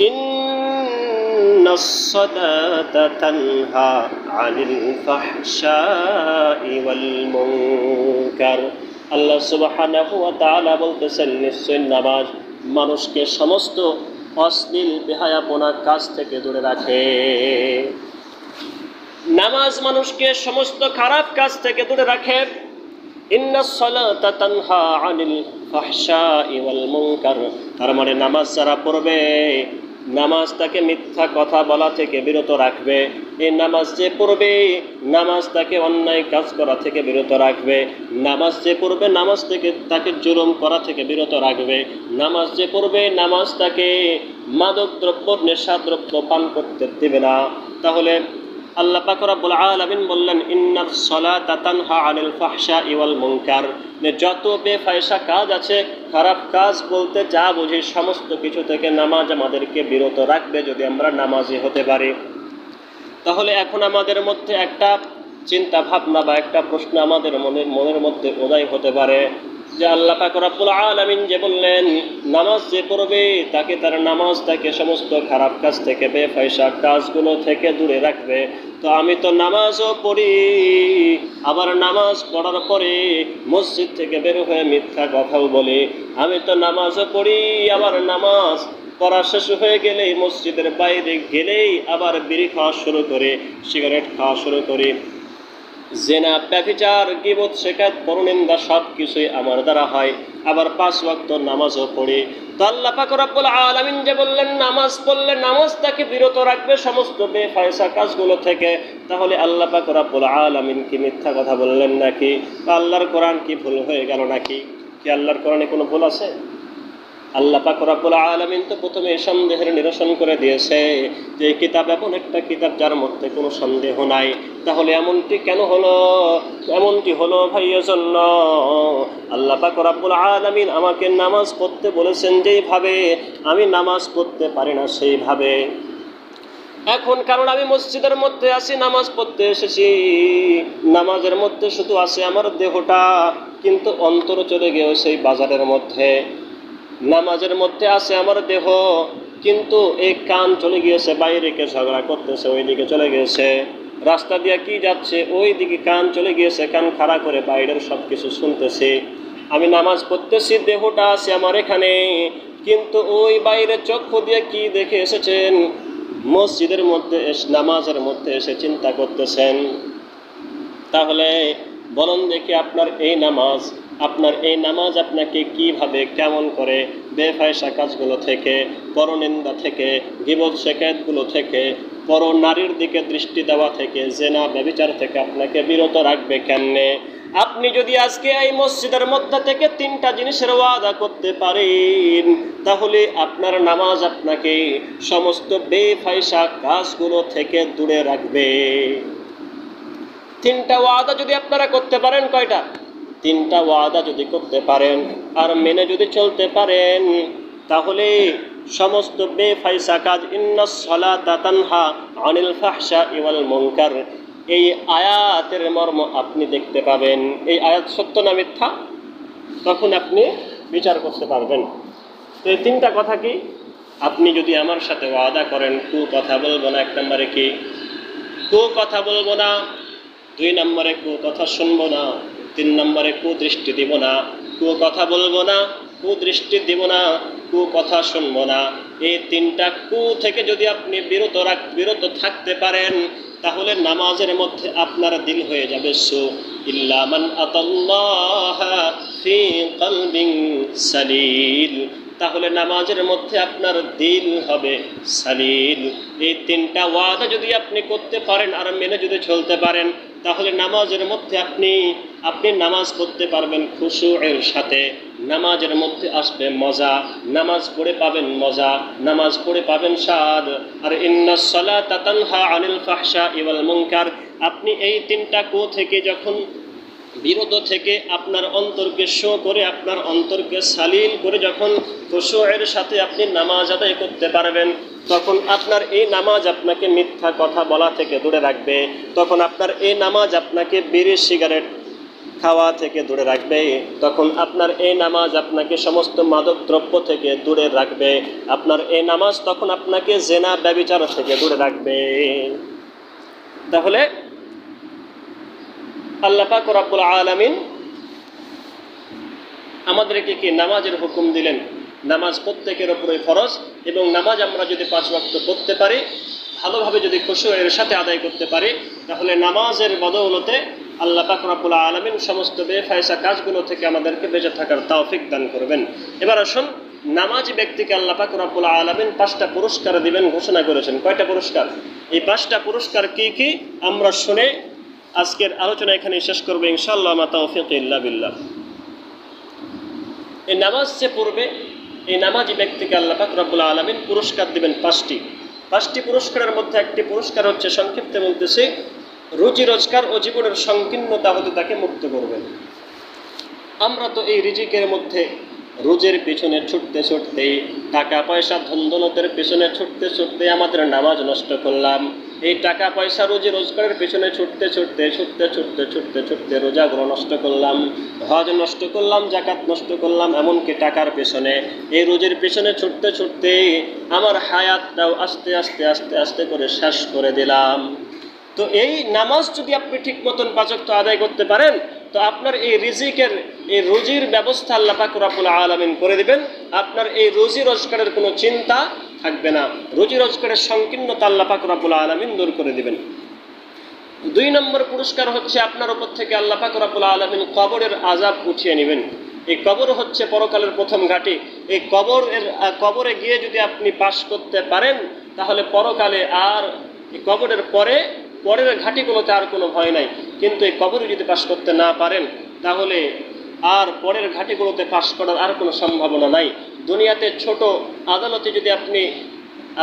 ইন্নাস সালাতা তানহা আনিল ফাহশাই ওয়াল মুনকার। আল্লাহ সুবহানাহু ওয়া তাআলা বলতেছেন, নিশ্চয় নামাজ মানুষকে সমস্ত অশ্লীল বেহায়াপনা কাজ থেকে দূরে রাখে। নামাজ মানুষকে সমস্ত খারাপ কাজ থেকে দূরে রাখে। ইন্নাস সালাতা তানহা আনিল ফাহশাই ওয়াল মুনকার, তার মানে নামাজ যারা পড়বে, নামাজ তাকে মিথ্যা কথা বলা থেকে বিরত রাখবে। এই নামাজ যে পড়বে, নামাজ তাকে অন্যায় কাজ করা থেকে বিরত রাখবে। নামাজ যে পড়বে, নামাজ থেকে তাকে জুলুম করা থেকে বিরত রাখবে। নামাজ যে পড়বে, নামাজ তাকে মাদক দ্রব্য, নেশা দ্রব্য পান করতে দেবে না। তাহলে আল্লাহ পাক রব্বুল আলামিন বললেন, ইন্নাস সালাতা তানহা আনিল ফাহশাই ওয়াল মুনকার, যত বেফায়সা কাজ আছে, খারাপ কাজ বলতে যা বুঝি সমস্ত কিছু থেকে নামাজ আমাদেরকে বিরত রাখবে যদি আমরা নামাজি হতে পারি। তাহলে এখন আমাদের মধ্যে একটা চিন্তা ভাবনা বা একটা প্রশ্ন আমাদের মনের মধ্যে উদয় হতে পারে যে আল্লাহ পাক রব্বুল আলামিন যে বললেন নামাজ যে পড়বে তাকে তার নামাজ তাকে সমস্ত খারাপ কাজ থেকে, বেফায়সা কাজগুলো থেকে দূরে রাখবে। তো আমি তো নামাজও পড়ি, আবার নামাজ পড়ার পরে মসজিদ থেকে বের হয়ে মিথ্যা কথাও বলি। আমি তো নামাজও পড়ি, আবার নামাজ পড়া শেষ হয়ে গেলেই মসজিদের বাইরে গেলেই আবার বিড়ি খাওয়া শুরু করি, সিগারেট খাওয়া শুরু করি, জেনা, ব্যভিচার, গীবত, শিকায়ত, পরনিন্দা সব কিছুই আমার দ্বারা হয়। আবার 5 ওয়াক্ত নামাজও পড়ি। তো আল্লাহ পাক রব্বুল আলামিন যে বললেন নামাজ পড়লে নামাজ তাকে বিরত রাখবে সমস্ত বেফায়সা কাজগুলো থেকে, তাহলে আল্লাহ পাক রব্বুল আলামিন কি মিথ্যা কথা বললেন নাকি? আল্লাহর কোরআন কি ভুল হয়ে গেল নাকি? কি আল্লাহর কোরআনে কোনো ভুল আছে? আল্লাহ পাক রব্বুল আলামিন তো প্রথমে এই সন্দেহের নিরসন করে দিয়েছে যে এই কিতাব এমন একটা কিতাব যার মধ্যে কোনো সন্দেহ নাই। তাহলে এমনটি কেন হলো? এমনটি হলো ভাই এজন্য আল্লাহ পাক রব্বুল আলামিন আমাকে নামাজ পড়তে বলেছেন যেইভাবে, আমি নামাজ পড়তে পারি না সেইভাবে। এখন কারণ আমি মসজিদের মধ্যে আছি, নামাজ পড়তে এসেছি, নামাজের মধ্যে শুধু আছে আমার দেহটা, কিন্তু অন্তর চলে গিয়ে সেই বাজারের মধ্যে। নামাজের মধ্যে আছে আমার দেহ, কিন্তু এই কান চলে গিয়েছে বাইরে, কে ঝগড়া করতেছে ওই দিকে চলে গিয়েছে, রাস্তা দিয়ে কি যাচ্ছে ওই দিকে কান চলে গিয়েছে, কান খাড়া করে বাইরের সব কিছু শুনতেছি। আমি নামাজ পড়তেছি, দেহটা আছে আমার এখানে, কিন্তু ওই বাইরে চক্ষু দিয়ে কি দেখে এসেছেন, মসজিদের মধ্যে নামাজের মধ্যে এসে চিন্তা করতেছেন। তাহলে বলুন দেখি আপনার এই নামাজ আপনাকে কিভাবে, কেমন করে বেফায়সা কাজগুলো থেকে, পরনিন্দা থেকে, গীবত শিকায়তগুলো থেকে, পর নারীর দিকে দৃষ্টি দেওয়া থেকে, জেনা ব্যভিচার থেকে আপনাকে বিরত রাখবে কেমনে? আপনি যদি আজকে এই মসজিদের মধ্যে থেকে 3টা জিনিসের ওয়াদা করতে পারেন, তাহলে আপনার নামাজ আপনাকে সমস্ত বেফায়সা কাজগুলো থেকে দূরে রাখবে। 3টা ওয়াদা যদি আপনারা করতে পারেন, কয়টা? 3টা ওয়াদা যদি করতে পারেন আর মেনে যদি চলতে পারেন, তাহলে সমস্ত বেফায়সা কাজ, ইন্নাস সালাতা তানহা আনিল ফাহশাই ওয়াল মুনকার, এই আয়াতের মর্ম আপনি দেখতে পাবেন। এই আয়াত সত্য না মিথ্যা, তখন আপনি বিচার করতে পারবেন। তো এই 3টা কথা কি? আপনি যদি আমার সাথে ওয়াদা করেন কু কথা বলবো না, 1 নম্বরে কি কু কথা বলবো না, 2 নম্বরে কু কথা শুনবো না, 3 নম্বরে কুদৃষ্টি দিব না। কু কথা বলবো না, কুদৃষ্টি দিব না, কু কথা শুনবো না। এই 3টা কু থেকে যদি আপনি বিরত থাকতে পারেন, তাহলে নামাজের মধ্যে আপনার দিল হয়ে যাবে সু ইল্লা মান আতাল্লাহ ফি কলবিন সালিল। তাহলে নামাজের মধ্যে আপনার দিল হবে সালিল। এই 3টা ওয়াদা যদি আপনি করতে পারেন আর মেনে যদি চলতে পারেন, তাহলে নামাজের মধ্যে আপনি নামাজ পড়তে পারবেন খুশুয়ের সাথে। নামাজের মধ্যে আসবে মজা, নামাজ পড়ে পাবেন মজা, নামাজ পড়ে পাবেন স্বাদ। আর ইন্নাস সালাতা তানহা আনিল ফাহশাই ওয়াল মুনকার, আপনি এই 3টা কো থেকে যখন বিরত থেকে আপনার অন্তরকে শো করে, আপনার অন্তরকে সালিল করে যখন খুশুয়ের সাথে আপনি নামাজ আদায় করতে পারবেন, তখন আপনার এই নামাজ আপনাকে মিথ্যা কথা বলা থেকে দূরে রাখবে। তখন আপনার এই নামাজ আপনাকে বিড়ি, সিগারেট, খাওয়া থেকে দূরে রাখবে, তখন আপনার এই নামাজ আপনাকে সমস্ত মাদক দ্রব্য থেকে দূরে রাখবে। আপনার এই নামাজ তখন আপনাকে জেনা ব্যভিচার থেকে দূরে রাখবে। তাহলে আল্লাহ পাক রব্বুল আলামিন আমাদেরকে কি নামাজের হুকুম দিলেন। নামাজ প্রত্যেকের উপরে ফরজ, এবং নামাজ আমরা যদি 5 ওয়াক্ত পড়তে পারি, ভালোভাবে যদি খুশুয়ের সাথে আদায় করতে পারি, তাহলে নামাজের বদৌলতে আল্লাহ পাক রব্বুল আলামিন সমস্ত বেফায়সা কাজগুলো থেকে আমাদেরকে বেঁচে থাকার তৌফিক দান করবেন। এবার আসুন, নামাজি ব্যক্তিকে আল্লাহ পাক রব্বুল আলামিন 5টা পুরস্কার দিবেন ঘোষণা করেছেন। কয়টা পুরস্কার? এই 5টা পুরস্কার কি কি আমরা শুনে আজকের আলোচনা এখানে শেষ করবো ইনশাআল্লাহ। মা তাওফীক ইল্লা বিল্লাহ। এই নামাজ যে পড়বে, এই নামাজি ব্যক্তিকে আল্লাহ পাক রব্বুল আলামিন পুরস্কার দিবেন 5টি পুরস্কারের মধ্যে একটি পুরস্কার হচ্ছে, সংক্ষিপ্তে বলতেছি, রুজি রোজগার ও জীবনের সংকীর্ণতা হতে তাকে মুক্ত করবেন। আমরা তো এই রিজিকের মধ্যে রোজের পিছনে ছুটতে ছুটতে, টাকা পয়সা ধন দৌলতের পিছনে ছুটতে ছুটতে আমাদের নামাজ নষ্ট করলাম। এই টাকা পয়সা রুজি রোজগারের পিছনে ছুটতে ছুটতে ছুটতে ছুটতে ছুটতে ছুটতে রোজাগুলো নষ্ট করলাম, হজ নষ্ট করলাম, জাকাত নষ্ট করলাম, এমনকি টাকার পেছনে, এই রোজের পিছনে ছুটতে ছুটতে আমার হায়াতটাও আস্তে আস্তে আস্তে আস্তে করে শেষ করে দিলাম। তো এই নামাজ যদি আপনি ঠিক মতন 5 ওয়াক্ত আদায় করতে পারেন, তো আপনার এই রিজিকের, এই রুজির ব্যবস্থা আল্লাহ পাক রব্বুল আলামিন করে দিবেন। আপনার এই রুজি রোজগারের কোনো চিন্তা থাকবে না, রুজি রোজগারের সংকীর্ণতা আল্লাহ পাক রব্বুল আলামিন দূর করে দিবেন। 2 নম্বর পুরস্কার হচ্ছে, আপনার উপর থেকে আল্লাহ পাক রব্বুল আলামিন কবরের আযাব উঠিয়ে নেবেন। এই কবর হচ্ছে পরকালের প্রথম ঘাঁটি। এই কবরে গিয়ে যদি আপনি পাশ করতে পারেন, তাহলে পরকালে আর এই কবরের পরের ঘাঁটিগুলোতে আর কোনো ভয় নাই। কিন্তু এই কবরে যদি পাশ করতে না পারেন, তাহলে আর পরের ঘাঁটিগুলোতে পাশ করার আর কোনো সম্ভাবনা নাই। দুনিয়াতে ছোট আদালতে যদি আপনি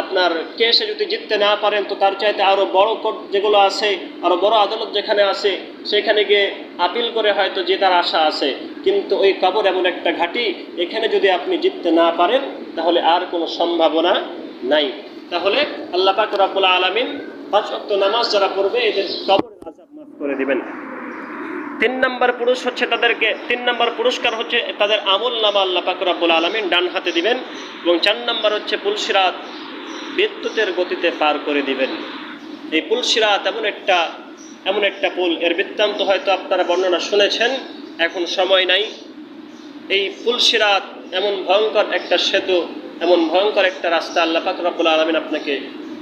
আপনার কেসে যদি জিততে না পারেন, তো তার চাইতে আরও বড় কোর্ট যেগুলো আছে, আরও বড় আদালত যেখানে আছে, সেখানে গিয়ে আপিল করে হয়তো জেতার আশা আছে। কিন্তু ওই কবর এমন একটা ঘাঁটি, এখানে যদি আপনি জিততে না পারেন, তাহলে আর কোনো সম্ভাবনা নাই। তাহলে আল্লাহ পাক রব্বুল আলামিন 5 ওয়াক্ত নামাজ যারা পড়বে, এদের কবরের আযাব মাফ করে দিবেন। 3 নম্বর পুরস্কার হচ্ছে, তাদের আমল নামা আল্লাহ পাক রব্বুল আলামিন ডান হাতে দিবেন। এবং 4 নম্বর হচ্ছে, পুলসিরাত বিদ্যুতের গতিতে পার করে দিবেন। এই পুলসিরাত এমন একটা পুল, এর বৃত্তান্ত হয়তো আপনারা বর্ণনা শুনেছেন, এখন সময় নাই। এই পুলসিরাত এমন ভয়ঙ্কর একটা সেতু, এমন ভয়ঙ্কর একটা রাস্তা, আল্লাহ পাক রব্বুল আলামিন আপনাকে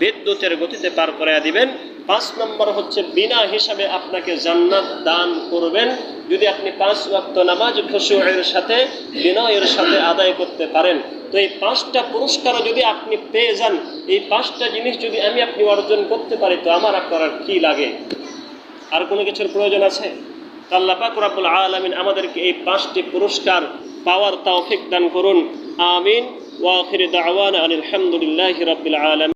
বিদ্যুতের গতিতে পার করে দিবেন। 5 নম্বর হচ্ছে, বিনা হিসাবে আপনাকে জান্নাত দান করবেন যদি আপনি 5 ওয়াক্ত নামাজ খুশুয়ের সাথে, বিনয়ের সাথে আদায় করতে পারেন। তো এই 5টা পুরস্কারও যদি আপনি পেয়ে যান, এই 5টা জিনিস যদি আপনি অর্জন করতে পারি, তো আমার আপনার আর কি লাগে? আর কোনো কিছুর প্রয়োজন আছে? আল্লাহ পাক রব্বুল আলামিন আমাদেরকে এই 5টি পুরস্কার পাওয়ার তৌফিক দান করুন। আমিন। ওয়া আখিরু দাওয়ানা আলহামদুলিল্লাহি রাব্বিল আলামিন।